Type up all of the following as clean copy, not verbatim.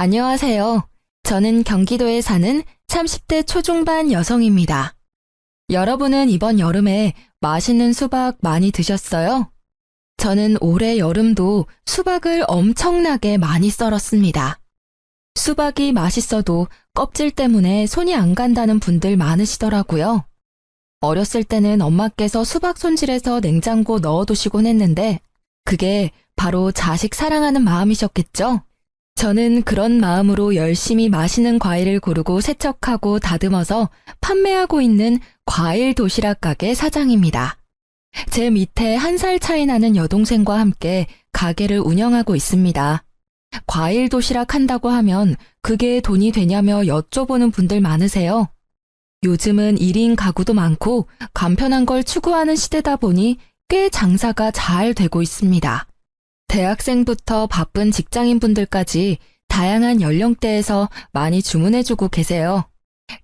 안녕하세요. 저는 경기도에 사는 30대 초중반 여성입니다. 여러분은 이번 여름에 맛있는 수박 많이 드셨어요? 저는 올해 여름도 수박을 엄청나게 많이 썰었습니다. 수박이 맛있어도 껍질 때문에 손이 안 간다는 분들 많으시더라고요. 어렸을 때는 엄마께서 수박 손질해서 냉장고 넣어두시곤 했는데 그게 바로 자식 사랑하는 마음이셨겠죠? 저는 그런 마음으로 열심히 맛있는 과일을 고르고 세척하고 다듬어서 판매하고 있는 과일 도시락 가게 사장입니다. 제 밑에 1살 차이 나는 여동생과 함께 가게를 운영하고 있습니다. 과일 도시락 한다고 하면 그게 돈이 되냐며 여쭤보는 분들 많으세요. 요즘은 1인 가구도 많고 간편한 걸 추구하는 시대다 보니 꽤 장사가 잘 되고 있습니다. 대학생부터 바쁜 직장인분들까지 다양한 연령대에서 많이 주문해주고 계세요.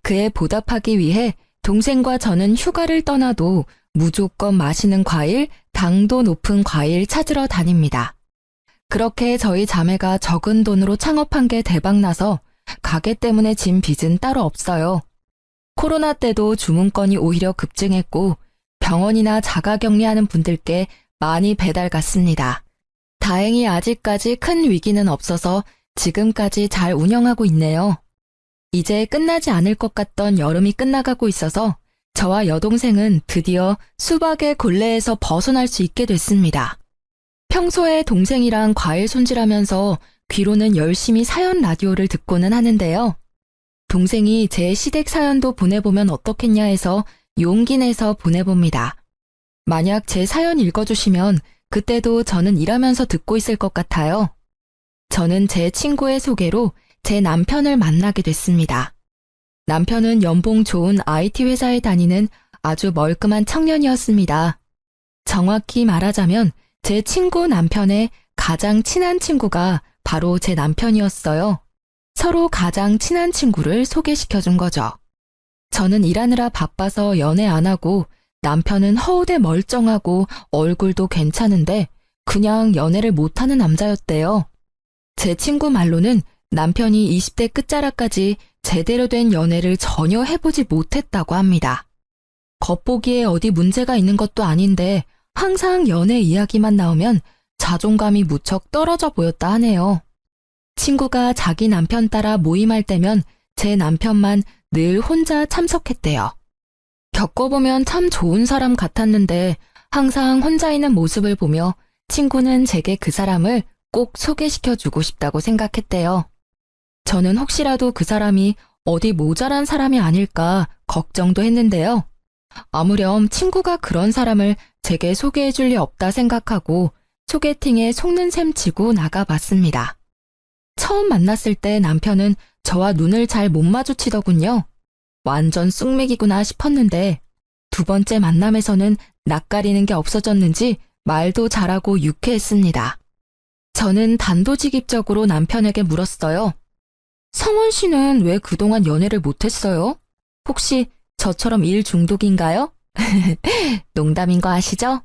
그에 보답하기 위해 동생과 저는 휴가를 떠나도 무조건 맛있는 과일, 당도 높은 과일 찾으러 다닙니다. 그렇게 저희 자매가 적은 돈으로 창업한 게 대박나서 가게 때문에 진 빚은 따로 없어요. 코로나 때도 주문건이 오히려 급증했고 병원이나 자가격리하는 분들께 많이 배달 갔습니다. 다행히 아직까지 큰 위기는 없어서 지금까지 잘 운영하고 있네요. 이제 끝나지 않을 것 같던 여름이 끝나가고 있어서 저와 여동생은 드디어 수박의 곤래에서 벗어날 수 있게 됐습니다. 평소에 동생이랑 과일 손질하면서 귀로는 열심히 사연 라디오를 듣고는 하는데요. 동생이 제 시댁 사연도 보내보면 어떻겠냐 해서 용기 내서 보내봅니다. 만약 제 사연 읽어주시면 그때도 저는 일하면서 듣고 있을 것 같아요. 저는 제 친구의 소개로 제 남편을 만나게 됐습니다. 남편은 연봉 좋은 IT 회사에 다니는 아주 멀끔한 청년이었습니다. 정확히 말하자면 제 친구 남편의 가장 친한 친구가 바로 제 남편이었어요. 서로 가장 친한 친구를 소개시켜준 거죠. 저는 일하느라 바빠서 연애 안 하고 남편은 허우대 멀쩡하고 얼굴도 괜찮은데 그냥 연애를 못하는 남자였대요. 제 친구 말로는 남편이 20대 끝자락까지 제대로 된 연애를 전혀 해보지 못했다고 합니다. 겉보기에 어디 문제가 있는 것도 아닌데 항상 연애 이야기만 나오면 자존감이 무척 떨어져 보였다 하네요. 친구가 자기 남편 따라 모임할 때면 제 남편만 늘 혼자 참석했대요. 겪어보면 참 좋은 사람 같았는데 항상 혼자 있는 모습을 보며 친구는 제게 그 사람을 꼭 소개시켜주고 싶다고 생각했대요. 저는 혹시라도 그 사람이 어디 모자란 사람이 아닐까 걱정도 했는데요. 아무렴 친구가 그런 사람을 제게 소개해줄 리 없다 생각하고 소개팅에 속는 셈 치고 나가봤습니다. 처음 만났을 때 남편은 저와 눈을 잘 못 마주치더군요. 완전 쑥맥이구나 싶었는데 두 번째 만남에서는 낯가리는 게 없어졌는지 말도 잘하고 유쾌했습니다. 저는 단도직입적으로 남편에게 물었어요. 성원 씨는 왜 그동안 연애를 못했어요? 혹시 저처럼 일 중독인가요? 농담인 거 아시죠?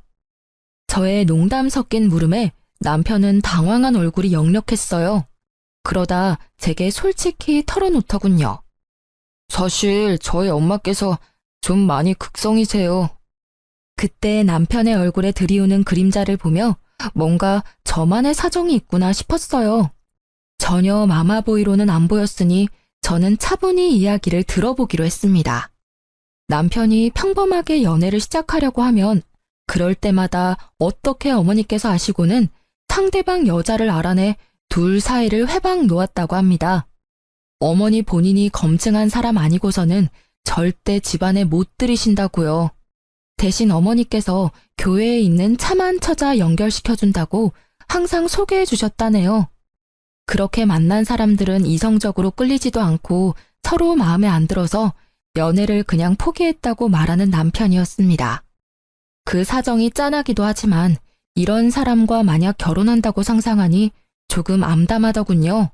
저의 농담 섞인 물음에 남편은 당황한 얼굴이 역력했어요. 그러다 제게 솔직히 털어놓더군요. 사실 저희 엄마께서 좀 많이 극성이세요. 그때 남편의 얼굴에 드리우는 그림자를 보며 뭔가 저만의 사정이 있구나 싶었어요. 전혀 마마보이로는 안 보였으니 저는 차분히 이야기를 들어보기로 했습니다. 남편이 평범하게 연애를 시작하려고 하면 그럴 때마다 어떻게 어머니께서 아시고는 상대방 여자를 알아내 둘 사이를 회방 놓았다고 합니다. 어머니 본인이 검증한 사람 아니고서는 절대 집안에 못 들이신다고요. 대신 어머니께서 교회에 있는 참한 처자 연결시켜준다고 항상 소개해 주셨다네요. 그렇게 만난 사람들은 이성적으로 끌리지도 않고 서로 마음에 안 들어서 연애를 그냥 포기했다고 말하는 남편이었습니다. 그 사정이 짠하기도 하지만 이런 사람과 만약 결혼한다고 상상하니 조금 암담하더군요.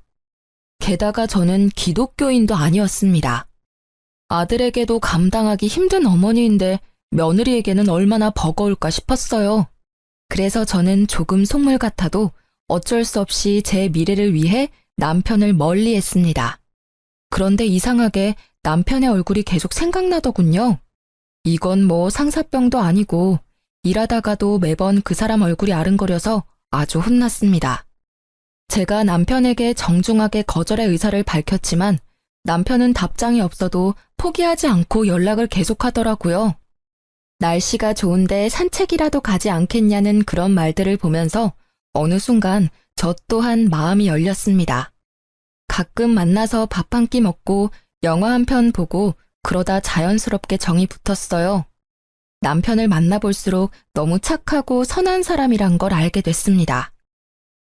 게다가 저는 기독교인도 아니었습니다. 아들에게도 감당하기 힘든 어머니인데 며느리에게는 얼마나 버거울까 싶었어요. 그래서 저는 조금 속물 같아도 어쩔 수 없이 제 미래를 위해 남편을 멀리 했습니다. 그런데 이상하게 남편의 얼굴이 계속 생각나더군요. 이건 뭐 상사병도 아니고 일하다가도 매번 그 사람 얼굴이 아른거려서 아주 혼났습니다. 제가 남편에게 정중하게 거절의 의사를 밝혔지만 남편은 답장이 없어도 포기하지 않고 연락을 계속하더라고요. 날씨가 좋은데 산책이라도 가지 않겠냐는 그런 말들을 보면서 어느 순간 저 또한 마음이 열렸습니다. 가끔 만나서 밥 한 끼 먹고 영화 한 편 보고 그러다 자연스럽게 정이 붙었어요. 남편을 만나볼수록 너무 착하고 선한 사람이란 걸 알게 됐습니다.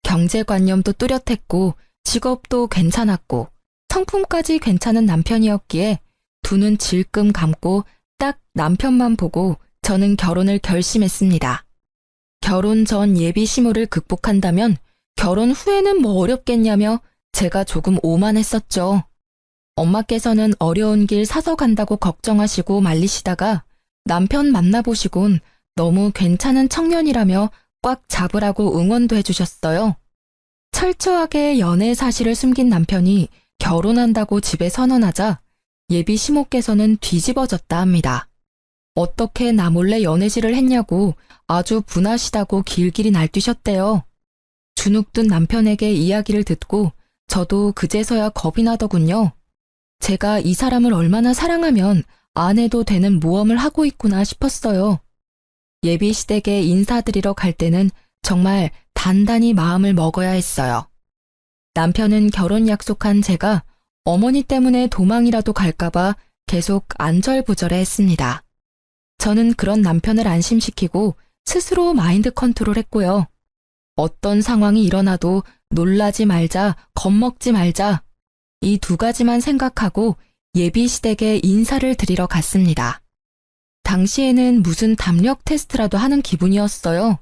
경제관념도 뚜렷했고 직업도 괜찮았고 성품까지 괜찮은 남편이었기에 두 눈 질끔 감고 딱 남편만 보고 저는 결혼을 결심했습니다. 결혼 전 예비 시무를 극복한다면 결혼 후에는 뭐 어렵겠냐며 제가 조금 오만했었죠. 엄마께서는 어려운 길 사서 간다고 걱정하시고 말리시다가 남편 만나보시곤 너무 괜찮은 청년이라며 꽉 잡으라고 응원도 해주셨어요. 철저하게 연애 사실을 숨긴 남편이 결혼한다고 집에 선언하자 예비 시모께서는 뒤집어졌다 합니다. 어떻게 나 몰래 연애질을 했냐고 아주 분하시다고 길길이 날뛰셨대요. 주눅든 남편에게 이야기를 듣고 저도 그제서야 겁이 나더군요. 제가 이 사람을 얼마나 사랑하면 안 해도 되는 모험을 하고 있구나 싶었어요. 예비 시댁에 인사드리러 갈 때는 정말 단단히 마음을 먹어야 했어요. 남편은 결혼 약속한 제가 어머니 때문에 도망이라도 갈까봐 계속 안절부절해 했습니다. 저는 그런 남편을 안심시키고 스스로 마인드 컨트롤했고요. 어떤 상황이 일어나도 놀라지 말자, 겁먹지 말자. 이 두 가지만 생각하고 예비 시댁에 인사를 드리러 갔습니다. 당시에는 무슨 담력 테스트라도 하는 기분이었어요.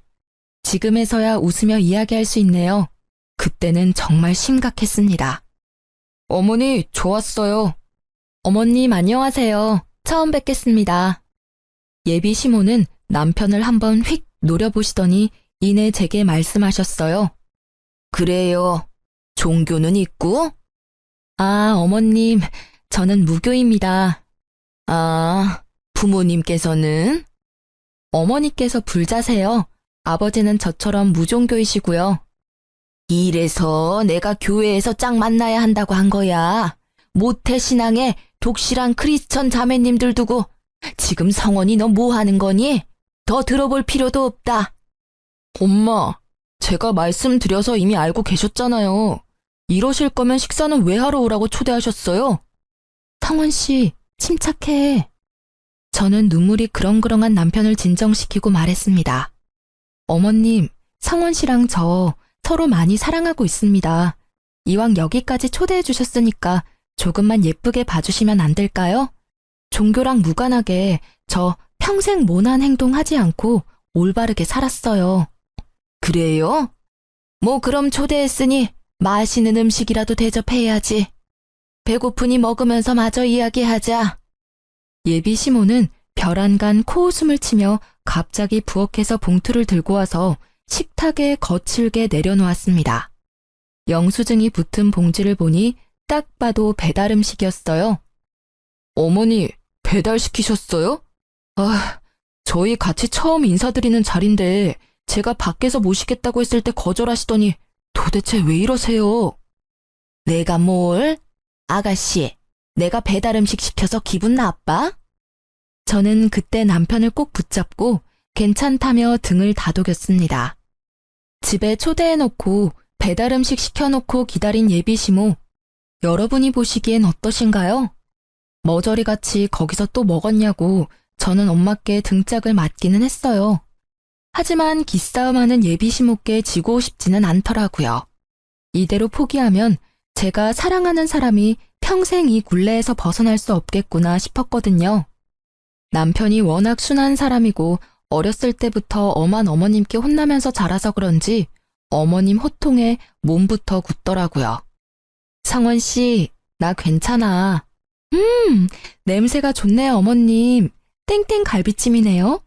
지금에서야 웃으며 이야기할 수 있네요. 그때는 정말 심각했습니다. 어머니, 좋았어요. 어머님, 안녕하세요. 처음 뵙겠습니다. 예비 시모는 남편을 한번 휙 노려보시더니 이내 제게 말씀하셨어요. 그래요. 종교는 있고? 아, 어머님, 저는 무교입니다. 아, 부모님께서는? 어머니께서 불자세요. 아버지는 저처럼 무종교이시고요. 이래서 내가 교회에서 짝 만나야 한다고 한 거야. 모태신앙에 독실한 크리스천 자매님들 두고 지금 성원이 너 뭐 하는 거니? 더 들어볼 필요도 없다. 엄마, 제가 말씀드려서 이미 알고 계셨잖아요. 이러실 거면 식사는 왜 하러 오라고 초대하셨어요? 성원 씨, 침착해. 저는 눈물이 그렁그렁한 남편을 진정시키고 말했습니다. 어머님, 성원 씨랑 저 서로 많이 사랑하고 있습니다. 이왕 여기까지 초대해 주셨으니까 조금만 예쁘게 봐주시면 안 될까요? 종교랑 무관하게 저 평생 모난 행동 하지 않고 올바르게 살았어요. 그래요? 뭐 그럼 초대했으니 맛있는 음식이라도 대접해야지. 배고프니 먹으면서 마저 이야기하자. 예비 시모는 벼란간 코웃음을 치며 갑자기 부엌에서 봉투를 들고 와서 식탁에 거칠게 내려놓았습니다. 영수증이 붙은 봉지를 보니 딱 봐도 배달 음식이었어요. 어머니, 배달시키셨어요? 아, 저희 같이 처음 인사드리는 자리인데 제가 밖에서 모시겠다고 했을 때 거절하시더니 도대체 왜 이러세요? 내가 뭘? 아가씨, 내가 배달 음식 시켜서 기분 나빠? 저는 그때 남편을 꼭 붙잡고 괜찮다며 등을 다독였습니다. 집에 초대해놓고 배달 음식 시켜놓고 기다린 예비 시모, 여러분이 보시기엔 어떠신가요? 머저리같이 거기서 또 먹었냐고 저는 엄마께 등짝을 맞기는 했어요. 하지만 기싸움하는 예비 시모께 지고 싶지는 않더라고요. 이대로 포기하면 제가 사랑하는 사람이 평생 이 굴레에서 벗어날 수 없겠구나 싶었거든요. 남편이 워낙 순한 사람이고 어렸을 때부터 엄한 어머님께 혼나면서 자라서 그런지 어머님 호통에 몸부터 굳더라고요. 상원 씨, 나 괜찮아. 냄새가 좋네요, 어머님. 땡땡 갈비찜이네요.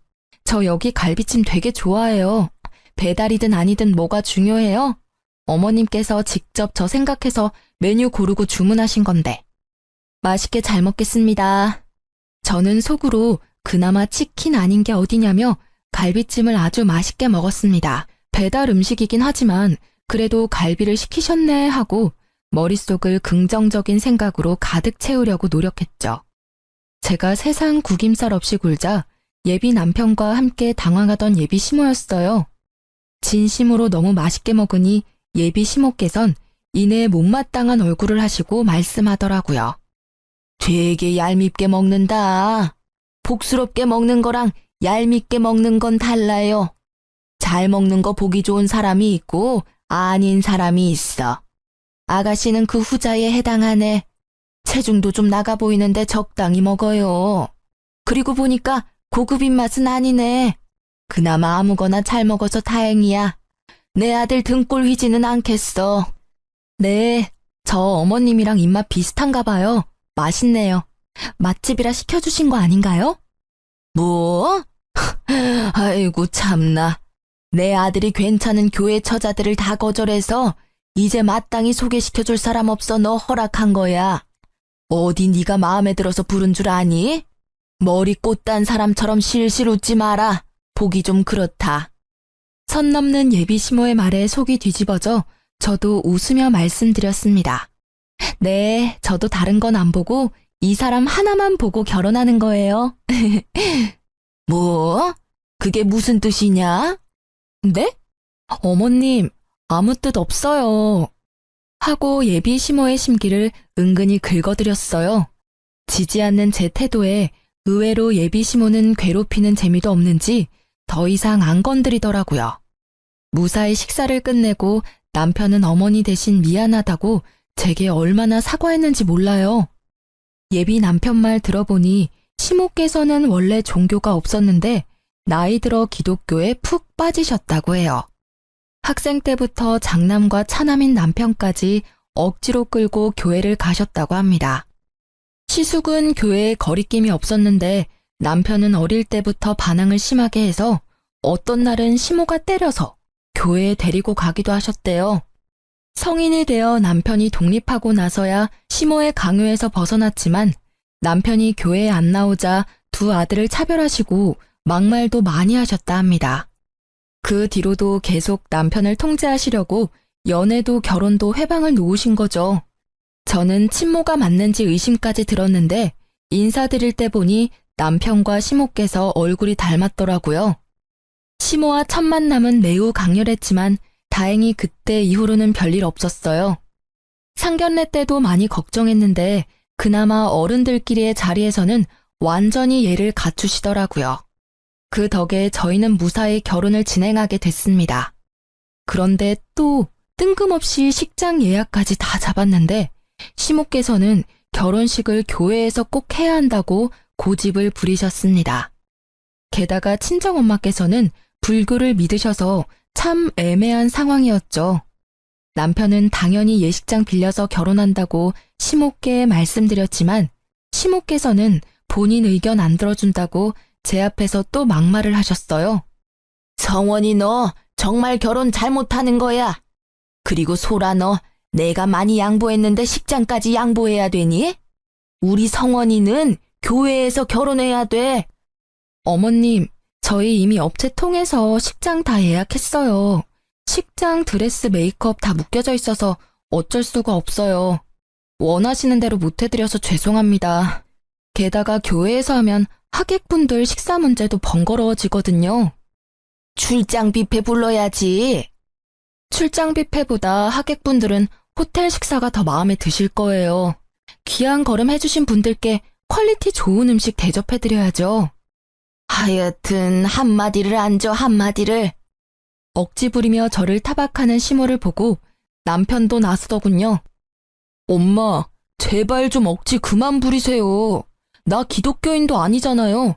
저 여기 갈비찜 되게 좋아해요. 배달이든 아니든 뭐가 중요해요? 어머님께서 직접 저 생각해서 메뉴 고르고 주문하신 건데. 맛있게 잘 먹겠습니다. 저는 속으로 그나마 치킨 아닌 게 어디냐며 갈비찜을 아주 맛있게 먹었습니다. 배달 음식이긴 하지만 그래도 갈비를 시키셨네 하고 머릿속을 긍정적인 생각으로 가득 채우려고 노력했죠. 제가 세상 구김살 없이 굴자 예비 남편과 함께 당황하던 예비 시모였어요. 진심으로 너무 맛있게 먹으니 예비 시모께선 이내 못마땅한 얼굴을 하시고 말씀하더라고요. 되게 얄밉게 먹는다. 복스럽게 먹는 거랑 얄밉게 먹는 건 달라요. 잘 먹는 거 보기 좋은 사람이 있고 아닌 사람이 있어. 아가씨는 그 후자에 해당하네. 체중도 좀 나가 보이는데 적당히 먹어요. 그리고 보니까 고급 입맛은 아니네. 그나마 아무거나 잘 먹어서 다행이야. 내 아들 등골 휘지는 않겠어. 네, 저 어머님이랑 입맛 비슷한가 봐요. 맛있네요. 맛집이라 시켜주신 거 아닌가요? 뭐? 아이고 참나. 내 아들이 괜찮은 교회 처자들을 다 거절해서 이제 마땅히 소개시켜줄 사람 없어 너 허락한 거야. 어디 네가 마음에 들어서 부른 줄 아니? 머리 꽃단 사람처럼 실실 웃지 마라. 보기 좀 그렇다. 선 넘는 예비 시모의 말에 속이 뒤집어져 저도 웃으며 말씀드렸습니다. 네, 저도 다른 건 안 보고 이 사람 하나만 보고 결혼하는 거예요. 뭐? 그게 무슨 뜻이냐? 네? 어머님, 아무 뜻 없어요. 하고 예비 시모의 심기를 은근히 긁어드렸어요. 지지 않는 제 태도에 의외로 예비 시모는 괴롭히는 재미도 없는지 더 이상 안 건드리더라고요. 무사히 식사를 끝내고 남편은 어머니 대신 미안하다고 제게 얼마나 사과했는지 몰라요. 예비 남편 말 들어보니 시모께서는 원래 종교가 없었는데 나이 들어 기독교에 푹 빠지셨다고 해요. 학생 때부터 장남과 차남인 남편까지 억지로 끌고 교회를 가셨다고 합니다. 시숙은 교회에 거리낌이 없었는데 남편은 어릴 때부터 반항을 심하게 해서 어떤 날은 시모가 때려서 교회에 데리고 가기도 하셨대요. 성인이 되어 남편이 독립하고 나서야 시모의 강요에서 벗어났지만 남편이 교회에 안 나오자 두 아들을 차별하시고 막말도 많이 하셨다 합니다. 그 뒤로도 계속 남편을 통제하시려고 연애도 결혼도 회방을 놓으신 거죠. 저는 친모가 맞는지 의심까지 들었는데 인사드릴 때 보니 남편과 시모께서 얼굴이 닮았더라고요. 시모와 첫 만남은 매우 강렬했지만 다행히 그때 이후로는 별일 없었어요. 상견례 때도 많이 걱정했는데 그나마 어른들끼리의 자리에서는 완전히 예를 갖추시더라고요. 그 덕에 저희는 무사히 결혼을 진행하게 됐습니다. 그런데 또 뜬금없이 식장 예약까지 다 잡았는데 시모께서는 결혼식을 교회에서 꼭 해야 한다고 고집을 부리셨습니다. 게다가 친정엄마께서는 불교를 믿으셔서 참 애매한 상황이었죠. 남편은 당연히 예식장 빌려서 결혼한다고 시모께 말씀드렸지만 시모께서는 본인 의견 안 들어준다고 제 앞에서 또 막말을 하셨어요. 성원이 너 정말 결혼 잘못하는 거야. 그리고 소라 너 내가 많이 양보했는데 식장까지 양보해야 되니? 우리 성원이는 교회에서 결혼해야 돼. 어머님, 저희 이미 업체 통해서 식장 다 예약했어요. 식장, 드레스, 메이크업 다 묶여져 있어서 어쩔 수가 없어요. 원하시는 대로 못 해드려서 죄송합니다. 게다가 교회에서 하면 하객분들 식사 문제도 번거로워지거든요. 출장 뷔페 불러야지. 출장 뷔페보다 하객분들은 호텔 식사가 더 마음에 드실 거예요. 귀한 걸음 해주신 분들께 퀄리티 좋은 음식 대접해드려야죠. 하여튼 한마디를 안 줘 한마디를. 억지 부리며 저를 타박하는 시모를 보고 남편도 나서더군요. 엄마, 제발 좀 억지 그만 부리세요. 나 기독교인도 아니잖아요.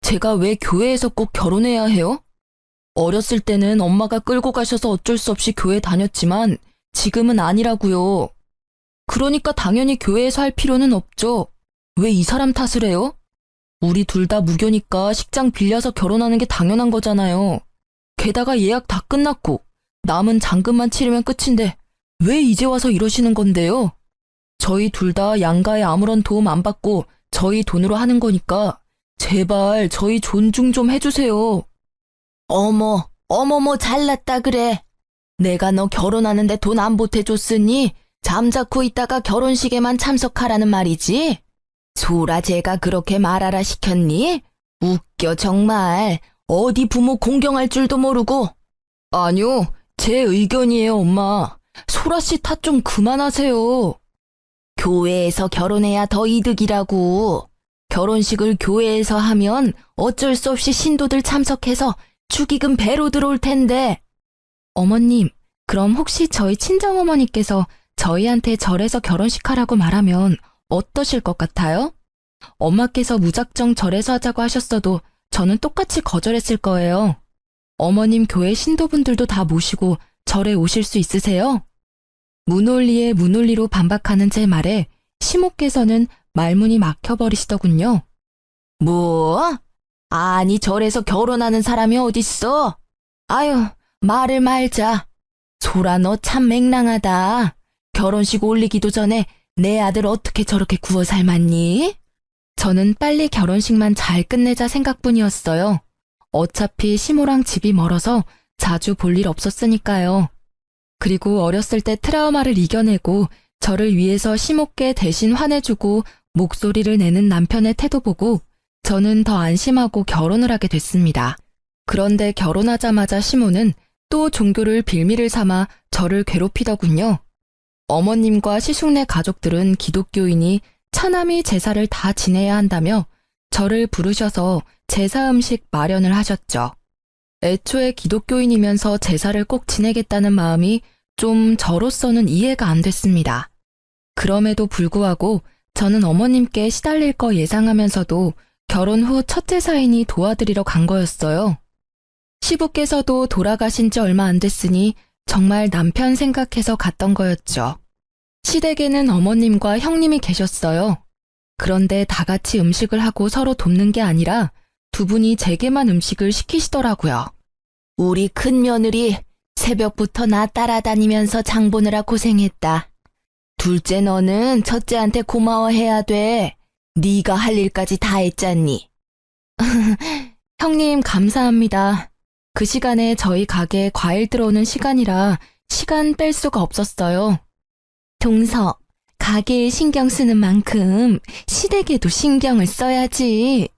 제가 왜 교회에서 꼭 결혼해야 해요? 어렸을 때는 엄마가 끌고 가셔서 어쩔 수 없이 교회 다녔지만 지금은 아니라고요. 그러니까 당연히 교회에서 할 필요는 없죠. 왜 이 사람 탓을 해요? 우리 둘 다 무교니까 식장 빌려서 결혼하는 게 당연한 거잖아요. 게다가 예약 다 끝났고 남은 잔금만 치르면 끝인데 왜 이제 와서 이러시는 건데요? 저희 둘 다 양가에 아무런 도움 안 받고 저희 돈으로 하는 거니까 제발 저희 존중 좀 해주세요. 어머머 잘났다 그래. 내가 너 결혼하는데 돈 안 보태줬으니 잠자코 있다가 결혼식에만 참석하라는 말이지? 소라 제가 그렇게 말하라 시켰니? 웃겨 정말. 어디 부모 공경할 줄도 모르고. 아니요, 제 의견이에요 엄마. 소라 씨 탓 좀 그만하세요. 교회에서 결혼해야 더 이득이라고. 결혼식을 교회에서 하면 어쩔 수 없이 신도들 참석해서 축의금 배로 들어올 텐데. 어머님, 그럼 혹시 저희 친정어머니께서 저희한테 절에서 결혼식 하라고 말하면 어떠실 것 같아요? 엄마께서 무작정 절에서 하자고 하셨어도 저는 똑같이 거절했을 거예요. 어머님 교회 신도분들도 다 모시고 절에 오실 수 있으세요? 무논리에 무논리로 반박하는 제 말에 시모께서는 말문이 막혀버리시더군요. 뭐? 아니 절에서 결혼하는 사람이 어딨어? 아유, 말을 말자. 소라 너 참 맹랑하다. 결혼식 올리기도 전에 내 아들 어떻게 저렇게 구워 삶았니? 저는 빨리 결혼식만 잘 끝내자 생각뿐이었어요. 어차피 시모랑 집이 멀어서 자주 볼 일 없었으니까요. 그리고 어렸을 때 트라우마를 이겨내고 저를 위해서 시모께 대신 화내주고 목소리를 내는 남편의 태도 보고 저는 더 안심하고 결혼을 하게 됐습니다. 그런데 결혼하자마자 시모는 또 종교를 빌미를 삼아 저를 괴롭히더군요. 어머님과 시숙네 가족들은 기독교인이 차남이 제사를 다 지내야 한다며 저를 부르셔서 제사 음식 마련을 하셨죠. 애초에 기독교인이면서 제사를 꼭 지내겠다는 마음이 좀 저로서는 이해가 안 됐습니다. 그럼에도 불구하고 저는 어머님께 시달릴 거 예상하면서도 결혼 후 첫 제사이니 도와드리러 간 거였어요. 시부께서도 돌아가신 지 얼마 안 됐으니 정말 남편 생각해서 갔던 거였죠. 시댁에는 어머님과 형님이 계셨어요. 그런데 다 같이 음식을 하고 서로 돕는 게 아니라 두 분이 제게만 음식을 시키시더라고요. 우리 큰 며느리 새벽부터 나 따라다니면서 장 보느라 고생했다. 둘째 너는 첫째한테 고마워해야 돼. 네가 할 일까지 다 했잖니. 형님 감사합니다. 그 시간에 저희 가게에 과일 들어오는 시간이라 시간 뺄 수가 없었어요. 동서, 가게에 신경 쓰는 만큼 시댁에도 신경을 써야지.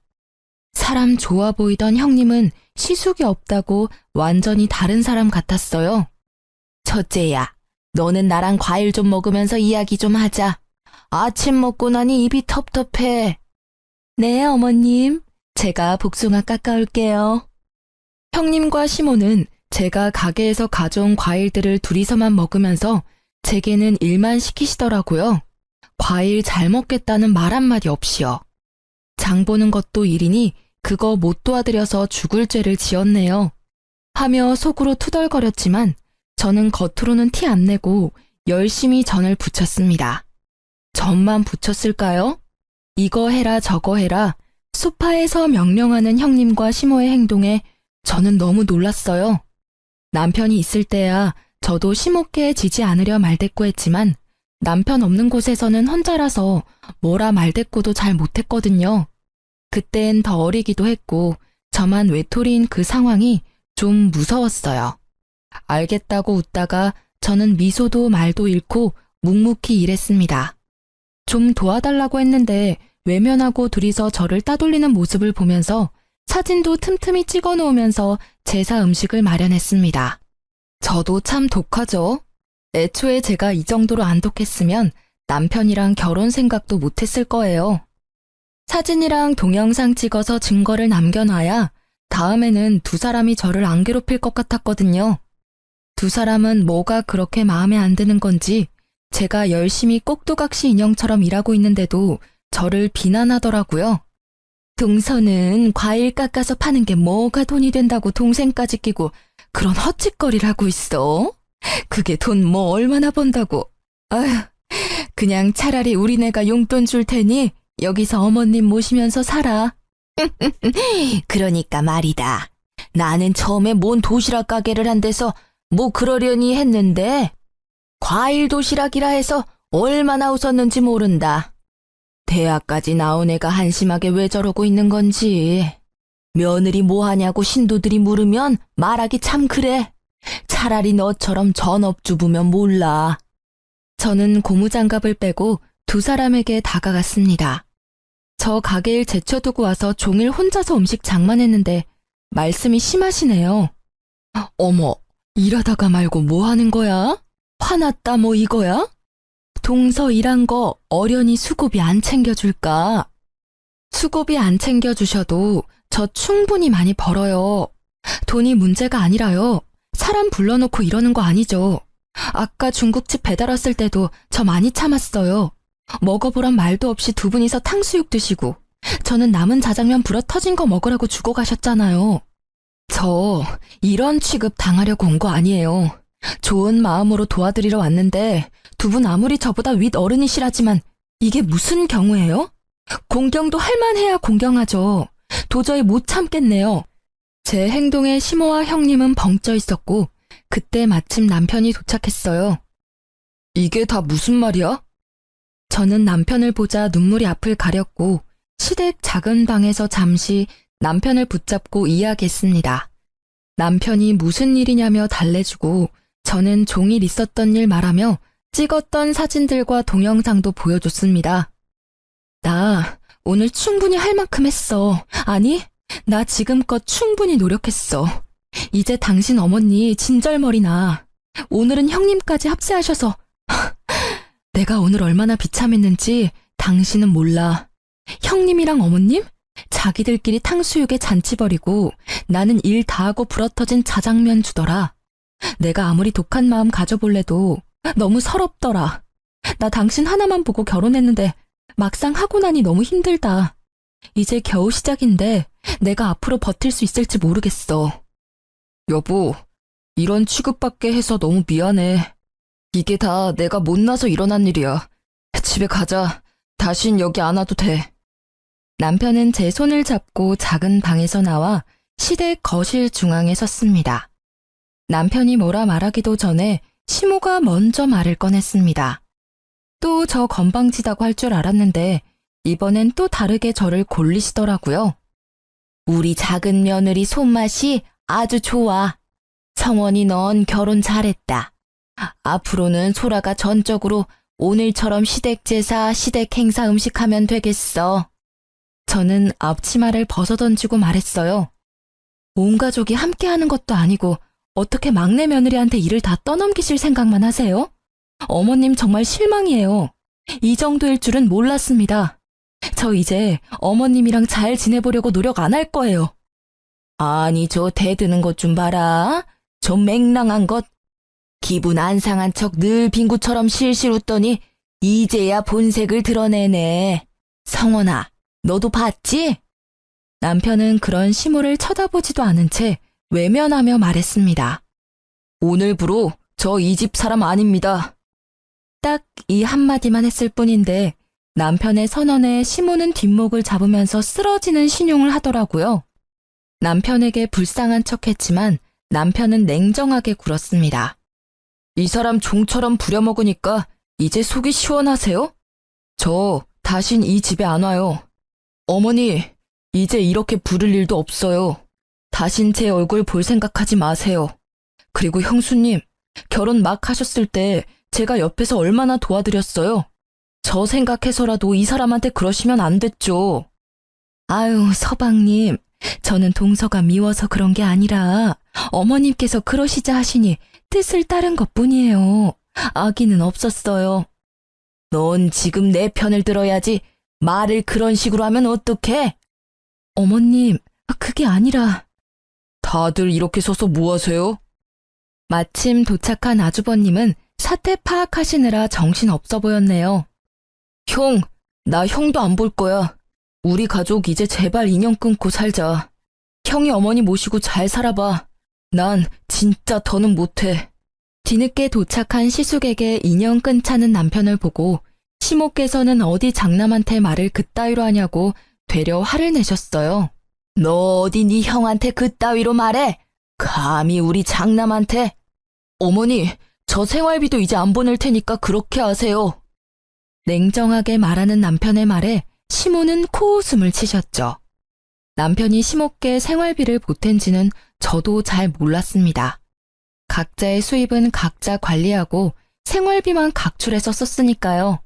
사람 좋아 보이던 형님은 시숙이 없다고 완전히 다른 사람 같았어요. 첫째야, 너는 나랑 과일 좀 먹으면서 이야기 좀 하자. 아침 먹고 나니 입이 텁텁해. 네, 어머님. 제가 복숭아 깎아올게요. 형님과 시모는 제가 가게에서 가져온 과일들을 둘이서만 먹으면서 제게는 일만 시키시더라고요. 과일 잘 먹겠다는 말 한마디 없이요. 장 보는 것도 일이니 그거 못 도와드려서 죽을 죄를 지었네요. 하며 속으로 투덜거렸지만 저는 겉으로는 티 안 내고 열심히 전을 부쳤습니다. 전만 부쳤을까요? 이거 해라 저거 해라 소파에서 명령하는 형님과 시모의 행동에 저는 너무 놀랐어요. 남편이 있을 때야 저도 시모께 지지 않으려 말대꾸했지만 남편 없는 곳에서는 혼자라서 뭐라 말대꾸도 잘 못했거든요. 그땐 더 어리기도 했고 저만 외톨이인 그 상황이 좀 무서웠어요. 알겠다고 웃다가 저는 미소도 말도 잃고 묵묵히 일했습니다. 좀 도와달라고 했는데 외면하고 둘이서 저를 따돌리는 모습을 보면서 사진도 틈틈이 찍어 놓으면서 제사 음식을 마련했습니다. 저도 참 독하죠. 애초에 제가 이 정도로 안 독했으면 남편이랑 결혼 생각도 못했을 거예요. 사진이랑 동영상 찍어서 증거를 남겨놔야 다음에는 두 사람이 저를 안 괴롭힐 것 같았거든요. 두 사람은 뭐가 그렇게 마음에 안 드는 건지 제가 열심히 꼭두각시 인형처럼 일하고 있는데도 저를 비난하더라고요. 동서는 과일 깎아서 파는 게 뭐가 돈이 된다고 동생까지 끼고 그런 헛짓거리를 하고 있어? 그게 돈 뭐 얼마나 번다고. 아휴, 그냥 차라리 우리네가 용돈 줄 테니 여기서 어머님 모시면서 살아. 그러니까 말이다. 나는 처음에 뭔 도시락 가게를 한 데서 뭐 그러려니 했는데 과일 도시락이라 해서 얼마나 웃었는지 모른다. 대학까지 나온 애가 한심하게 왜 저러고 있는 건지. 며느리 뭐 하냐고 신도들이 물으면 말하기 참 그래. 차라리 너처럼 전업주부면 몰라. 저는 고무장갑을 빼고 두 사람에게 다가갔습니다. 저 가게일 제쳐두고 와서 종일 혼자서 음식 장만했는데 말씀이 심하시네요. 어머, 일하다가 말고 뭐 하는 거야? 화났다 뭐 이거야? 동서 일한 거 어련히 수고비 안 챙겨줄까? 수고비 안 챙겨주셔도 저 충분히 많이 벌어요. 돈이 문제가 아니라요. 사람 불러놓고 이러는 거 아니죠. 아까 중국집 배달 왔을 때도 저 많이 참았어요. 먹어보란 말도 없이 두 분이서 탕수육 드시고 저는 남은 자장면 불어 터진 거 먹으라고 주고 가셨잖아요. 저 이런 취급 당하려고 온 거 아니에요. 좋은 마음으로 도와드리러 왔는데 두 분 아무리 저보다 윗어른이시라지만 이게 무슨 경우예요? 공경도 할 만해야 공경하죠. 도저히 못 참겠네요. 제 행동에 시모와 형님은 벙쪄 있었고 그때 마침 남편이 도착했어요. 이게 다 무슨 말이야? 저는 남편을 보자 눈물이 앞을 가렸고 시댁 작은 방에서 잠시 남편을 붙잡고 이야기했습니다. 남편이 무슨 일이냐며 달래주고 저는 종일 있었던 일 말하며 찍었던 사진들과 동영상도 보여줬습니다. 나 오늘 충분히 할 만큼 했어. 아니, 나 지금껏 충분히 노력했어. 이제 당신 어머니 진절머리나. 오늘은 형님까지 합세하셔서 내가 오늘 얼마나 비참했는지 당신은 몰라. 형님이랑 어머님? 자기들끼리 탕수육에 잔치 벌이고 나는 일 다하고 불어터진 자장면 주더라. 내가 아무리 독한 마음 가져볼래도 너무 서럽더라. 나 당신 하나만 보고 결혼했는데 막상 하고 나니 너무 힘들다. 이제 겨우 시작인데 내가 앞으로 버틸 수 있을지 모르겠어. 여보, 이런 취급받게 해서 너무 미안해. 이게 다 내가 못나서 일어난 일이야. 집에 가자. 다신 여기 안 와도 돼. 남편은 제 손을 잡고 작은 방에서 나와 시댁 거실 중앙에 섰습니다. 남편이 뭐라 말하기도 전에 시모가 먼저 말을 꺼냈습니다. 또 저 건방지다고 할 줄 알았는데 이번엔 또 다르게 저를 골리시더라고요. 우리 작은 며느리 손맛이 아주 좋아. 성원이 넌 결혼 잘했다. 앞으로는 소라가 전적으로 오늘처럼 시댁 제사, 시댁 행사 음식하면 되겠어. 저는 앞치마를 벗어던지고 말했어요. 온 가족이 함께 하는 것도 아니고 어떻게 막내 며느리한테 일을 다 떠넘기실 생각만 하세요? 어머님 정말 실망이에요. 이 정도일 줄은 몰랐습니다. 저 이제 어머님이랑 잘 지내보려고 노력 안 할 거예요. 아니, 저 대드는 것 좀 봐라. 저 맹랑한 것. 기분 안 상한 척 늘 빙구처럼 실실 웃더니 이제야 본색을 드러내네. 성원아, 너도 봤지? 남편은 그런 시모를 쳐다보지도 않은 채 외면하며 말했습니다. 오늘부로 저 이 집 사람 아닙니다. 딱 이 한마디만 했을 뿐인데 남편의 선언에 시모는 뒷목을 잡으면서 쓰러지는 신용을 하더라고요. 남편에게 불쌍한 척했지만 남편은 냉정하게 굴었습니다. 이 사람 종처럼 부려먹으니까 이제 속이 시원하세요? 저 다신 이 집에 안 와요. 어머니, 이제 이렇게 부를 일도 없어요. 다신 제 얼굴 볼 생각하지 마세요. 그리고 형수님, 결혼 막 하셨을 때 제가 옆에서 얼마나 도와드렸어요. 저 생각해서라도 이 사람한테 그러시면 안 됐죠. 아유, 서방님, 저는 동서가 미워서 그런 게 아니라 어머님께서 그러시자 하시니 뜻을 따른 것뿐이에요. 악의는 없었어요. 넌 지금 내 편을 들어야지. 말을 그런 식으로 하면 어떡해? 어머님, 그게 아니라. 다들 이렇게 서서 뭐 하세요? 마침 도착한 아주버님은 사태 파악하시느라 정신 없어 보였네요. 형, 나 형도 안 볼 거야. 우리 가족 이제 제발 인연 끊고 살자. 형이 어머니 모시고 잘 살아봐. 난 진짜 더는 못해. 뒤늦게 도착한 시숙에게 인연 끊자는 남편을 보고 시모께서는 어디 장남한테 말을 그따위로 하냐고 되려 화를 내셨어요. 너 어디 네 형한테 그따위로 말해? 감히 우리 장남한테? 어머니, 저 생활비도 이제 안 보낼 테니까 그렇게 하세요. 냉정하게 말하는 남편의 말에 시모는 코웃음을 치셨죠. 남편이 시모께 생활비를 보탠지는 저도 잘 몰랐습니다. 각자의 수입은 각자 관리하고 생활비만 각출해서 썼으니까요.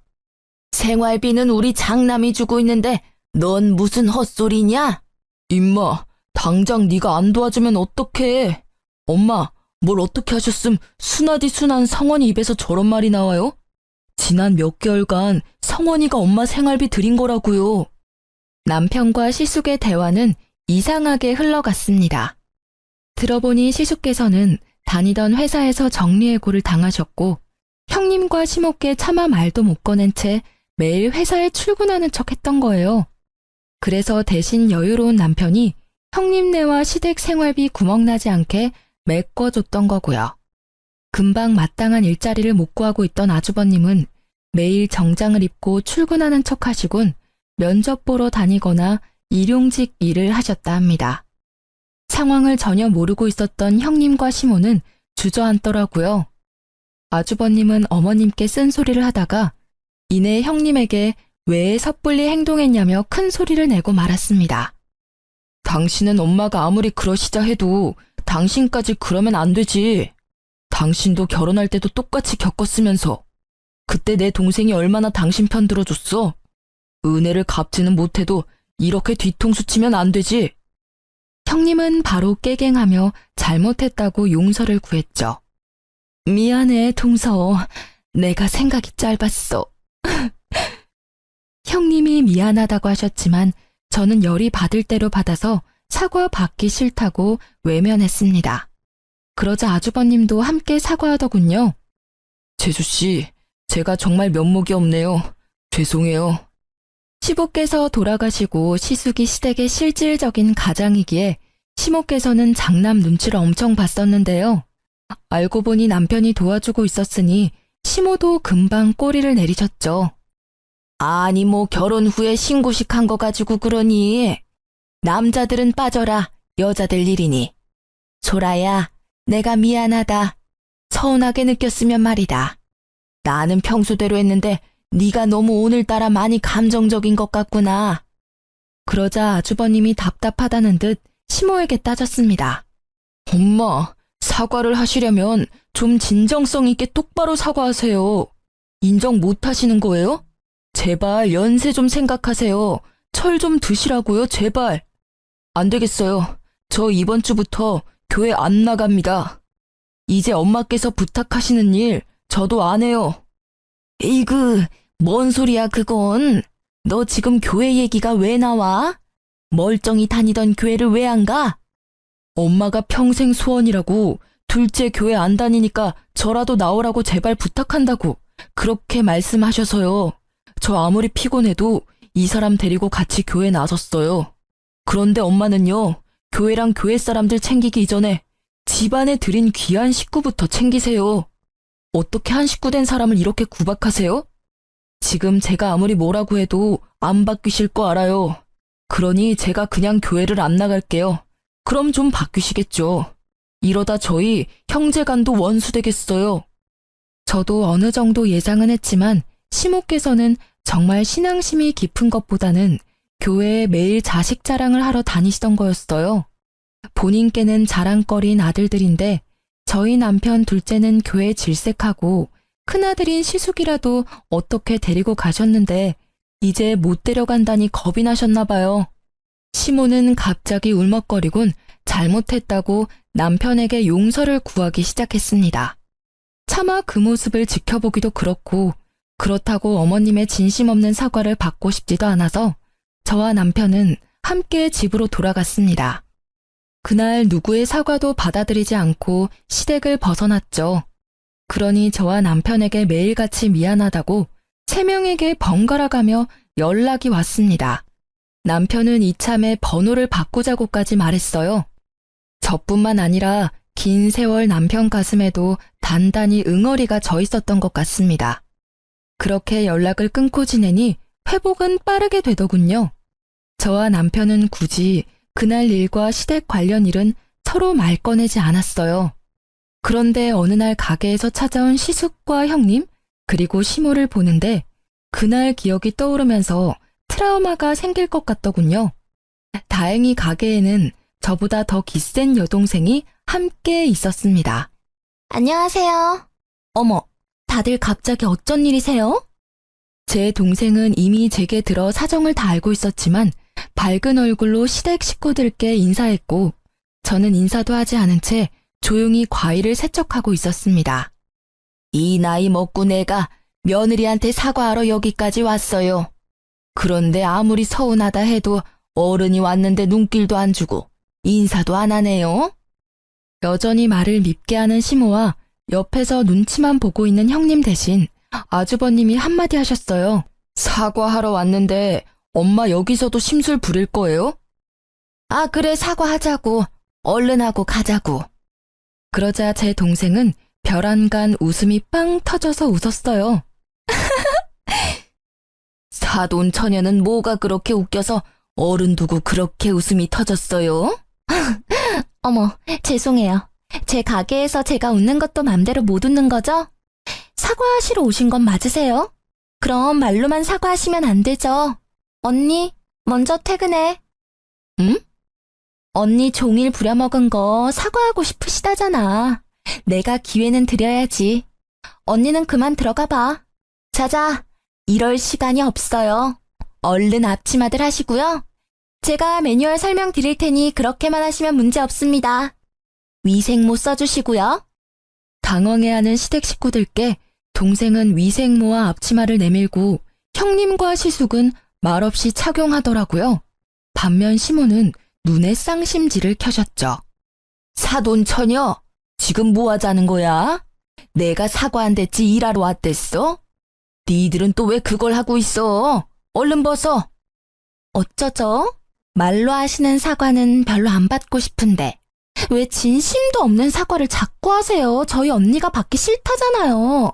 생활비는 우리 장남이 주고 있는데 넌 무슨 헛소리냐? 임마, 당장 네가 안 도와주면 어떡해. 엄마, 뭘 어떻게 하셨음 순하디 순한 성원이 입에서 저런 말이 나와요? 지난 몇 개월간 성원이가 엄마 생활비 드린 거라고요. 남편과 시숙의 대화는 이상하게 흘러갔습니다. 들어보니 시숙께서는 다니던 회사에서 정리해고를 당하셨고 형님과 시모께 차마 말도 못 꺼낸 채 매일 회사에 출근하는 척 했던 거예요. 그래서 대신 여유로운 남편이 형님네와 시댁 생활비 구멍나지 않게 메꿔줬던 거고요. 금방 마땅한 일자리를 못 구하고 있던 아주버님은 매일 정장을 입고 출근하는 척 하시곤 면접 보러 다니거나 일용직 일을 하셨다 합니다. 상황을 전혀 모르고 있었던 형님과 시모는 주저앉더라고요. 아주버님은 어머님께 쓴소리를 하다가 이내 형님에게 왜 섣불리 행동했냐며 큰 소리를 내고 말았습니다. 당신은 엄마가 아무리 그러시자 해도 당신까지 그러면 안 되지. 당신도 결혼할 때도 똑같이 겪었으면서 그때 내 동생이 얼마나 당신 편 들어줬어. 은혜를 갚지는 못해도 이렇게 뒤통수 치면 안 되지. 형님은 바로 깨갱하며 잘못했다고 용서를 구했죠. 미안해, 동서. 내가 생각이 짧았어. 형님이 미안하다고 하셨지만 저는 열이 받을 대로 받아서 사과 받기 싫다고 외면했습니다. 그러자 아주버님도 함께 사과하더군요. 재수씨, 제가 정말 면목이 없네요. 죄송해요. 시부께서 돌아가시고 시숙이 시댁의 실질적인 가장이기에 시모께서는 장남 눈치를 엄청 봤었는데요. 알고 보니 남편이 도와주고 있었으니 시모도 금방 꼬리를 내리셨죠. 아니 뭐 결혼 후에 신고식 한 거 가지고 그러니. 남자들은 빠져라. 여자들 일이니. 소라야, 내가 미안하다. 서운하게 느꼈으면 말이다. 나는 평소대로 했는데 네가 너무 오늘따라 많이 감정적인 것 같구나. 그러자 아주버님이 답답하다는 듯 시모에게 따졌습니다. 엄마, 사과를 하시려면 좀 진정성 있게 똑바로 사과하세요. 인정 못 하시는 거예요? 제발 연세 좀 생각하세요. 철 좀 드시라고요, 제발. 안 되겠어요. 저 이번 주부터 교회 안 나갑니다. 이제 엄마께서 부탁하시는 일 저도 안 해요. 에이그, 뭔 소리야 그건. 너 지금 교회 얘기가 왜 나와? 멀쩡히 다니던 교회를 왜 안 가? 엄마가 평생 소원이라고 둘째 교회 안 다니니까 저라도 나오라고 제발 부탁한다고 그렇게 말씀하셔서요. 저 아무리 피곤해도 이 사람 데리고 같이 교회 나섰어요. 그런데 엄마는요, 교회랑 교회 사람들 챙기기 이전에 집안에 들인 귀한 식구부터 챙기세요. 어떻게 한 식구 된 사람을 이렇게 구박하세요? 지금 제가 아무리 뭐라고 해도 안 바뀌실 거 알아요. 그러니 제가 그냥 교회를 안 나갈게요. 그럼 좀 바뀌시겠죠. 이러다 저희 형제간도 원수 되겠어요. 저도 어느 정도 예상은 했지만 시모께서는 정말 신앙심이 깊은 것보다는 교회에 매일 자식 자랑을 하러 다니시던 거였어요. 본인께는 자랑거리인 아들들인데 저희 남편 둘째는 교회 질색하고 큰아들인 시숙이라도 어떻게 데리고 가셨는데 이제 못 데려간다니 겁이 나셨나 봐요. 시모는 갑자기 울먹거리곤 잘못했다고 남편에게 용서를 구하기 시작했습니다. 차마 그 모습을 지켜보기도 그렇고 그렇다고 어머님의 진심 없는 사과를 받고 싶지도 않아서 저와 남편은 함께 집으로 돌아갔습니다. 그날 누구의 사과도 받아들이지 않고 시댁을 벗어났죠. 그러니 저와 남편에게 매일같이 미안하다고 3명에게 번갈아 가며 연락이 왔습니다. 남편은 이참에 번호를 바꾸자고까지 말했어요. 저뿐만 아니라 긴 세월 남편 가슴에도 단단히 응어리가 져 있었던 것 같습니다. 그렇게 연락을 끊고 지내니 회복은 빠르게 되더군요. 저와 남편은 굳이 그날 일과 시댁 관련 일은 서로 말 꺼내지 않았어요. 그런데 어느 날 가게에서 찾아온 시숙과 형님, 그리고 시모를 보는데 그날 기억이 떠오르면서 트라우마가 생길 것 같더군요. 다행히 가게에는 저보다 더 기센 여동생이 함께 있었습니다. 안녕하세요. 어머, 다들 갑자기 어쩐 일이세요? 제 동생은 이미 제게 들어 사정을 다 알고 있었지만 밝은 얼굴로 시댁 식구들께 인사했고 저는 인사도 하지 않은 채 조용히 과일을 세척하고 있었습니다. 이 나이 먹고 내가 며느리한테 사과하러 여기까지 왔어요. 그런데 아무리 서운하다 해도 어른이 왔는데 눈길도 안 주고 인사도 안 하네요. 여전히 말을 밉게 하는 시모와 옆에서 눈치만 보고 있는 형님 대신 아주버님이 한마디 하셨어요. 사과하러 왔는데 엄마 여기서도 심술 부릴 거예요? 아, 그래, 사과하자고. 얼른 하고 가자고. 그러자 제 동생은 벼란간 웃음이 빵 터져서 웃었어요. 사돈 처녀는 뭐가 그렇게 웃겨서 어른 두고 그렇게 웃음이 터졌어요? 어머, 죄송해요. 제 가게에서 제가 웃는 것도 맘대로 못 웃는 거죠? 사과하시러 오신 건 맞으세요? 그럼 말로만 사과하시면 안 되죠. 언니, 먼저 퇴근해. 응? 언니 종일 부려먹은 거 사과하고 싶으시다잖아. 내가 기회는 드려야지. 언니는 그만 들어가 봐. 자자, 이럴 시간이 없어요. 얼른 앞치마들 하시고요. 제가 매뉴얼 설명 드릴 테니 그렇게만 하시면 문제 없습니다. 위생모 써주시고요. 당황해하는 시댁 식구들께 동생은 위생모와 앞치마를 내밀고 형님과 시숙은 말없이 착용하더라고요. 반면 시모는 눈에 쌍심지를 켜셨죠. 사돈 처녀, 지금 뭐 하자는 거야? 내가 사과 안 됐지 일하러 왔댔어? 니들은 또 왜 그걸 하고 있어? 얼른 벗어. 어쩌죠? 말로 하시는 사과는 별로 안 받고 싶은데 왜 진심도 없는 사과를 자꾸 하세요? 저희 언니가 받기 싫다잖아요.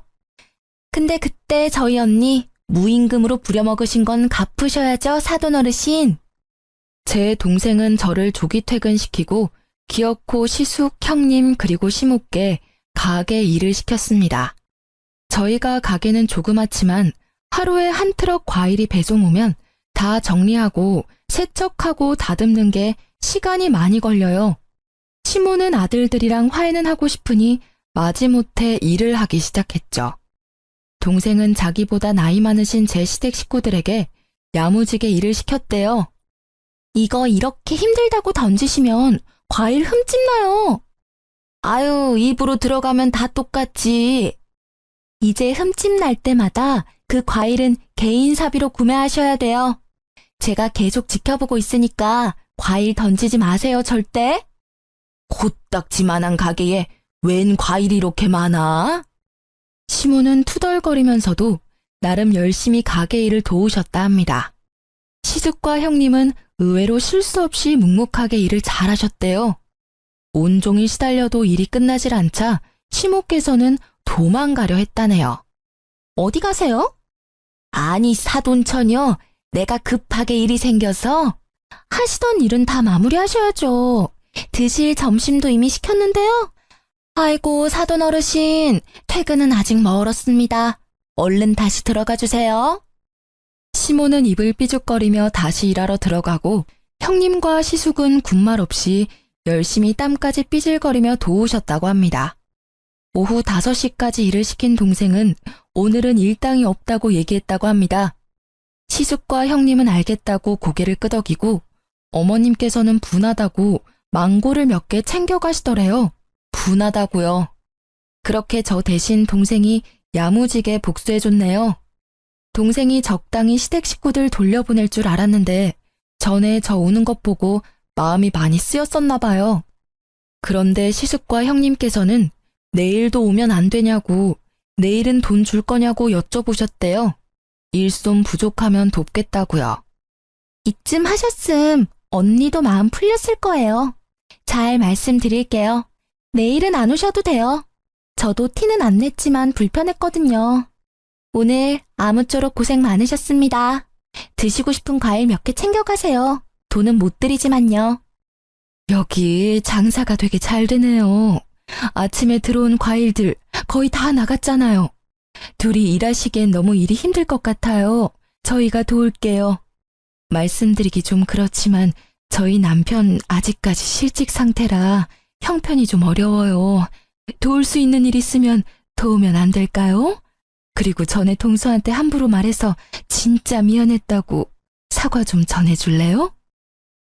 근데 그때 저희 언니 무임금으로 부려먹으신 건 갚으셔야죠, 사돈 어르신. 제 동생은 저를 조기 퇴근시키고 기어코 시숙, 형님 그리고 시모께 가게 일을 시켰습니다. 저희가 가게는 조그맣지만 하루에 한 트럭 과일이 배송 오면 다 정리하고 세척하고 다듬는 게 시간이 많이 걸려요. 시모는 아들들이랑 화해는 하고 싶으니 마지못해 일을 하기 시작했죠. 동생은 자기보다 나이 많으신 제 시댁 식구들에게 야무지게 일을 시켰대요. 이거 이렇게 힘들다고 던지시면 과일 흠집 나요. 아유, 입으로 들어가면 다 똑같지. 이제 흠집 날 때마다 그 과일은 개인 사비로 구매하셔야 돼요. 제가 계속 지켜보고 있으니까 과일 던지지 마세요, 절대. 코딱지만한 가게에 웬 과일이 이렇게 많아? 시모는 투덜거리면서도 나름 열심히 가게 일을 도우셨다 합니다. 시숙과 형님은 의외로 실수 없이 묵묵하게 일을 잘하셨대요. 온종일 시달려도 일이 끝나질 않자 시모께서는 도망가려 했다네요. 어디 가세요? 아니, 사돈 처녀, 내가 급하게 일이 생겨서. 하시던 일은 다 마무리하셔야죠. 드실 점심도 이미 시켰는데요. 아이고, 사돈 어르신, 퇴근은 아직 멀었습니다. 얼른 다시 들어가 주세요. 시모는 입을 삐죽거리며 다시 일하러 들어가고 형님과 시숙은 군말 없이 열심히 땀까지 삐질거리며 도우셨다고 합니다. 오후 5시까지 일을 시킨 동생은 오늘은 일당이 없다고 얘기했다고 합니다. 시숙과 형님은 알겠다고 고개를 끄덕이고 어머님께서는 분하다고 망고를 몇 개 챙겨가시더래요. 분하다고요. 그렇게 저 대신 동생이 야무지게 복수해줬네요. 동생이 적당히 시댁 식구들 돌려보낼 줄 알았는데 전에 저 우는 것 보고 마음이 많이 쓰였었나 봐요. 그런데 시숙과 형님께서는 내일도 오면 안 되냐고, 내일은 돈 줄 거냐고 여쭤보셨대요. 일손 부족하면 돕겠다고요. 이쯤 하셨음 언니도 마음 풀렸을 거예요. 잘 말씀드릴게요. 내일은 안 오셔도 돼요. 저도 티는 안 냈지만 불편했거든요. 오늘 아무쪼록 고생 많으셨습니다. 드시고 싶은 과일 몇 개 챙겨가세요. 돈은 못 드리지만요. 여기 장사가 되게 잘 되네요. 아침에 들어온 과일들 거의 다 나갔잖아요. 둘이 일하시기엔 너무 일이 힘들 것 같아요. 저희가 도울게요. 말씀드리기 좀 그렇지만 저희 남편 아직까지 실직 상태라 형편이 좀 어려워요. 도울 수 있는 일 있으면 도우면 안 될까요? 그리고 전에 동서한테 함부로 말해서 진짜 미안했다고 사과 좀 전해줄래요?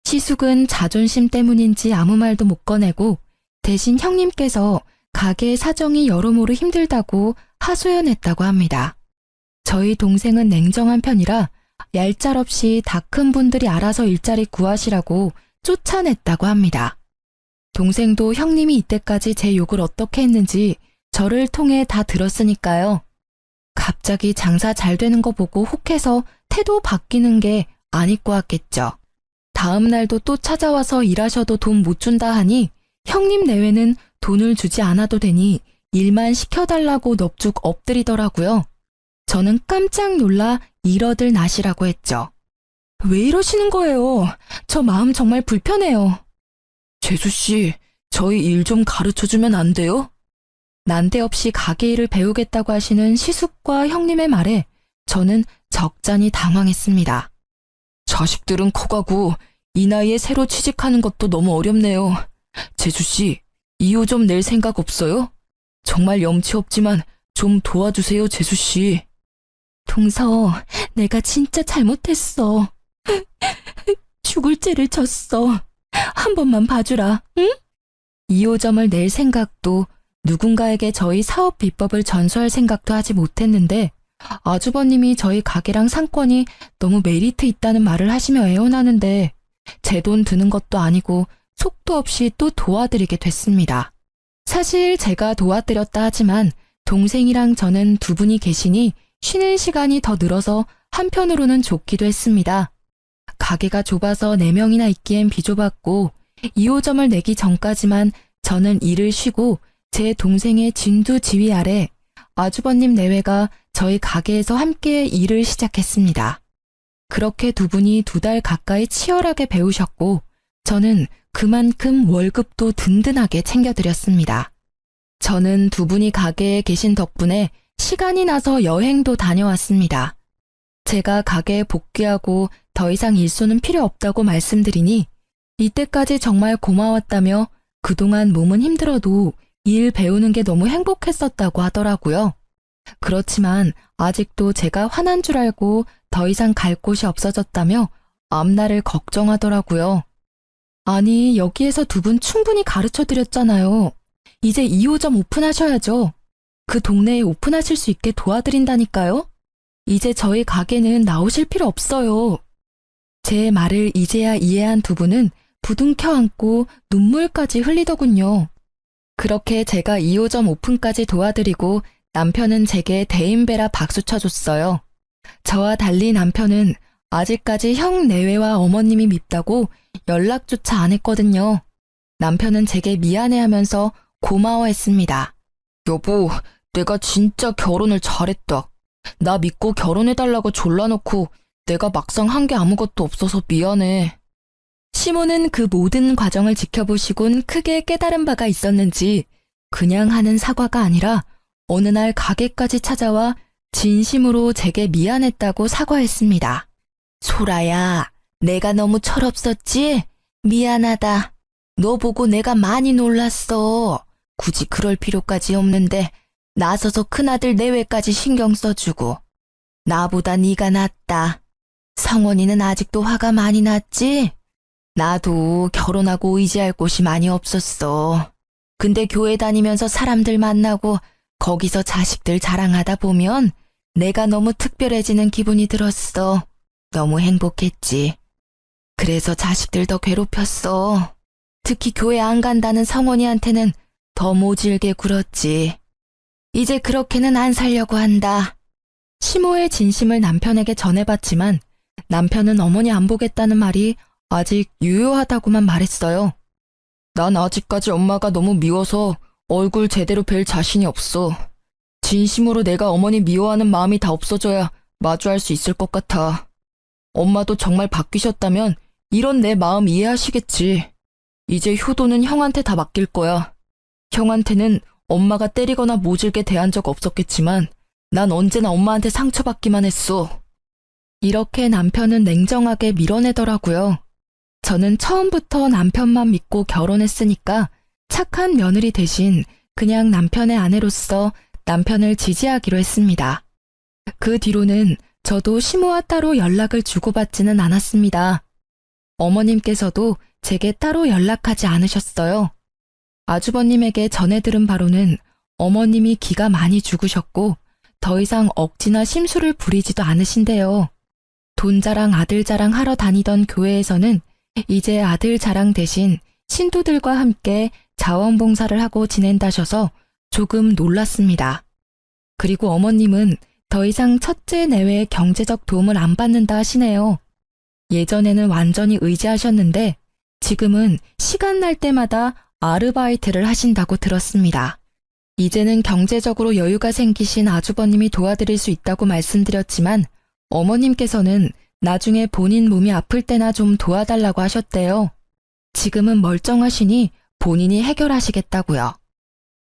시숙은 자존심 때문인지 아무 말도 못 꺼내고 대신 형님께서 가게의 사정이 여러모로 힘들다고 하소연했다고 합니다. 저희 동생은 냉정한 편이라 얄짤없이 다 큰 분들이 알아서 일자리 구하시라고 쫓아냈다고 합니다. 동생도 형님이 이때까지 제 욕을 어떻게 했는지 저를 통해 다 들었으니까요. 갑자기 장사 잘 되는 거 보고 혹해서 태도 바뀌는 게 아닐 것 같겠죠. 다음 날도 또 찾아와서 일하셔도 돈 못 준다 하니 형님 내외는 돈을 주지 않아도 되니 일만 시켜달라고 넙죽 엎드리더라고요. 저는 깜짝 놀라 이러들 나시라고 했죠. 왜 이러시는 거예요? 저 마음 정말 불편해요. 재수씨, 저희 일 좀 가르쳐주면 안 돼요? 난데없이 가게 일을 배우겠다고 하시는 시숙과 형님의 말에 저는 적잖이 당황했습니다. 자식들은 커가고 이 나이에 새로 취직하는 것도 너무 어렵네요. 재수씨, 이유 좀 낼 생각 없어요? 정말 염치 없지만 좀 도와주세요, 재수씨. 동서, 내가 진짜 잘못했어. 죽을 죄를 졌어. 한 번만 봐주라, 응? 2호점을 낼 생각도 누군가에게 저희 사업 비법을 전수할 생각도 하지 못했는데 아주버님이 저희 가게랑 상권이 너무 메리트 있다는 말을 하시며 애원하는데 제 돈 드는 것도 아니고 속도 없이 또 도와드리게 됐습니다. 사실 제가 도와드렸다 하지만 동생이랑 저는 두 분이 계시니 쉬는 시간이 더 늘어서 한편으로는 좋기도 했습니다. 가게가 좁아서 4명이나 있기엔 비좁았고 2호점을 내기 전까지만 저는 일을 쉬고 제 동생의 진두 지휘 아래 아주버님 내외가 저희 가게에서 함께 일을 시작했습니다. 그렇게 두 분이 2달 가까이 치열하게 배우셨고 저는 그만큼 월급도 든든하게 챙겨드렸습니다. 저는 두 분이 가게에 계신 덕분에 시간이 나서 여행도 다녀왔습니다. 제가 가게에 복귀하고 더 이상 일손은 필요 없다고 말씀드리니 이때까지 정말 고마웠다며 그동안 몸은 힘들어도 일 배우는 게 너무 행복했었다고 하더라고요. 그렇지만 아직도 제가 화난 줄 알고 더 이상 갈 곳이 없어졌다며 앞날을 걱정하더라고요. 아니, 여기에서 두 분 충분히 가르쳐드렸잖아요. 이제 2호점 오픈하셔야죠. 그 동네에 오픈하실 수 있게 도와드린다니까요. 이제 저희 가게는 나오실 필요 없어요. 제 말을 이제야 이해한 두 분은 부둥켜 안고 눈물까지 흘리더군요. 그렇게 제가 2호점 오픈까지 도와드리고 남편은 제게 대인배라 박수 쳐줬어요. 저와 달리 남편은 아직까지 형 내외와 어머님이 밉다고 연락조차 안 했거든요. 남편은 제게 미안해하면서 고마워했습니다. 여보, 내가 진짜 결혼을 잘했다. 나 믿고 결혼해달라고 졸라놓고 내가 막상 한 게 아무것도 없어서 미안해. 시모는 그 모든 과정을 지켜보시곤 크게 깨달은 바가 있었는지 그냥 하는 사과가 아니라 어느 날 가게까지 찾아와 진심으로 제게 미안했다고 사과했습니다. 소라야, 내가 너무 철없었지? 미안하다. 너 보고 내가 많이 놀랐어. 굳이 그럴 필요까지 없는데 나서서 큰아들 내외까지 신경 써주고. 나보다 네가 낫다. 성원이는 아직도 화가 많이 났지? 나도 결혼하고 의지할 곳이 많이 없었어. 근데 교회 다니면서 사람들 만나고 거기서 자식들 자랑하다 보면 내가 너무 특별해지는 기분이 들었어. 너무 행복했지. 그래서 자식들 더 괴롭혔어. 특히 교회 안 간다는 성원이한테는 더 모질게 굴었지. 이제 그렇게는 안 살려고 한다. 시모의 진심을 남편에게 전해봤지만 남편은 어머니 안 보겠다는 말이 아직 유효하다고만 말했어요. 난 아직까지 엄마가 너무 미워서 얼굴 제대로 뵐 자신이 없어. 진심으로 내가 어머니 미워하는 마음이 다 없어져야 마주할 수 있을 것 같아. 엄마도 정말 바뀌셨다면 이런 내 마음 이해하시겠지. 이제 효도는 형한테 다 맡길 거야. 형한테는 엄마가 때리거나 모질게 대한 적 없었겠지만 난 언제나 엄마한테 상처받기만 했어. 이렇게 남편은 냉정하게 밀어내더라고요. 저는 처음부터 남편만 믿고 결혼했으니까 착한 며느리 대신 그냥 남편의 아내로서 남편을 지지하기로 했습니다. 그 뒤로는 저도 시모와 따로 연락을 주고받지는 않았습니다. 어머님께서도 제게 따로 연락하지 않으셨어요. 아주버님에게 전해 들은 바로는 어머님이 기가 많이 죽으셨고 더 이상 억지나 심술을 부리지도 않으신대요. 돈 자랑 아들 자랑 하러 다니던 교회에서는 이제 아들 자랑 대신 신도들과 함께 자원봉사를 하고 지낸다셔서 조금 놀랐습니다. 그리고 어머님은 더 이상 첫째 내외의 경제적 도움을 안 받는다 하시네요. 예전에는 완전히 의지하셨는데 지금은 시간 날 때마다 아르바이트를 하신다고 들었습니다. 이제는 경제적으로 여유가 생기신 아주버님이 도와드릴 수 있다고 말씀드렸지만 어머님께서는 나중에 본인 몸이 아플 때나 좀 도와달라고 하셨대요. 지금은 멀쩡하시니 본인이 해결하시겠다고요.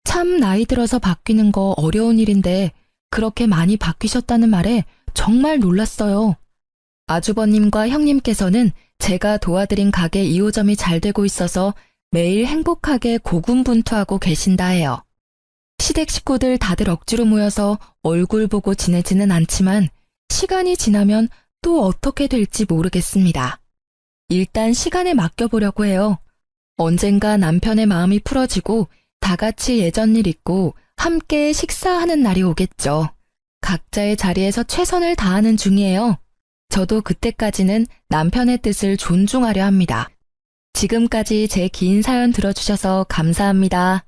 참 나이 들어서 바뀌는 거 어려운 일인데 그렇게 많이 바뀌셨다는 말에 정말 놀랐어요. 아주버님과 형님께서는 제가 도와드린 가게 2호점이 잘 되고 있어서 매일 행복하게 고군분투하고 계신다 해요. 시댁 식구들 다들 억지로 모여서 얼굴 보고 지내지는 않지만 시간이 지나면 또 어떻게 될지 모르겠습니다. 일단 시간에 맡겨보려고 해요. 언젠가 남편의 마음이 풀어지고 다 같이 예전 일 잊고 함께 식사하는 날이 오겠죠. 각자의 자리에서 최선을 다하는 중이에요. 저도 그때까지는 남편의 뜻을 존중하려 합니다. 지금까지 제 긴 사연 들어주셔서 감사합니다.